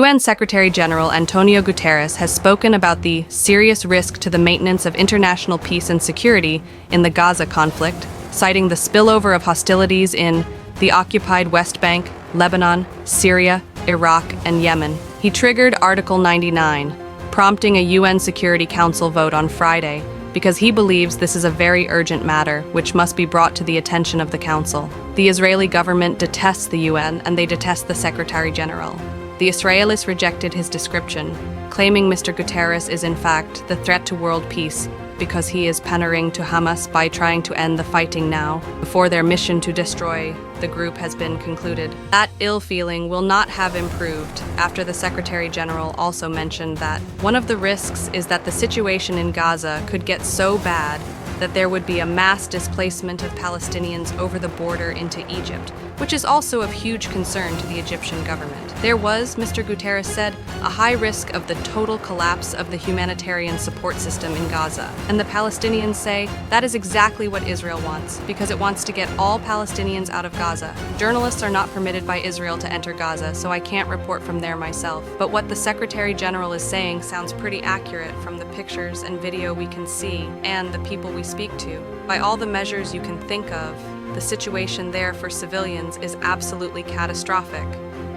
UN Secretary-General António Guterres has spoken about the serious risk to the maintenance of international peace and security in the Gaza conflict, citing the spillover of hostilities in the occupied West Bank, Lebanon, Syria, Iraq, and Yemen. He triggered Article 99, prompting a UN Security Council vote on Friday, because he believes this is a very urgent matter which must be brought to the attention of the Council. The Israeli government detests the UN and they detest the Secretary-General. The Israelis rejected his description, claiming Mr. Guterres is in fact the threat to world peace because he is pandering to Hamas by trying to end the fighting now, before their mission to destroy the group has been concluded. That ill feeling will not have improved after the Secretary-General also mentioned that one of the risks is that the situation in Gaza could get so bad that there would be a mass displacement of Palestinians over the border into Egypt, which is also of huge concern to the Egyptian government. There was, Mr. Guterres said, a high risk of the total collapse of the humanitarian support system in Gaza. And the Palestinians say that is exactly what Israel wants, because it wants to get all Palestinians out of Gaza. Journalists are not permitted by Israel to enter Gaza, so I can't report from there myself. But what the Secretary-General is saying sounds pretty accurate from the pictures and video we can see and the people we speak to. By all the measures you can think of, the situation there for civilians is absolutely catastrophic,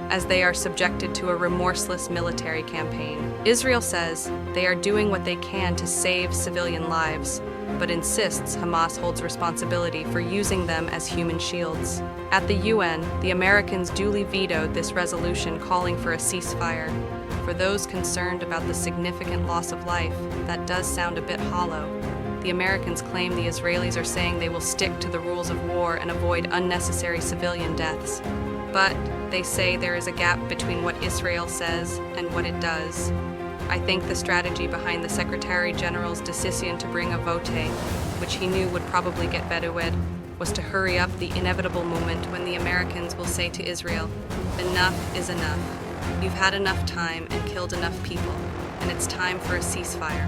as they are subjected to a remorseless military campaign. Israel says they are doing what they can to save civilian lives, but insists Hamas holds responsibility for using them as human shields. At the UN, the Americans duly vetoed this resolution calling for a ceasefire. For those concerned about the significant loss of life, that does sound a bit hollow. The Americans claim the Israelis are saying they will stick to the rules of war and avoid unnecessary civilian deaths. But they say there is a gap between what Israel says and what it does. I think the strategy behind the Secretary-General's decision to bring a vote, which he knew would probably get vetoed, was to hurry up the inevitable moment when the Americans will say to Israel, "Enough is enough. You've had enough time and killed enough people, and it's time for a ceasefire."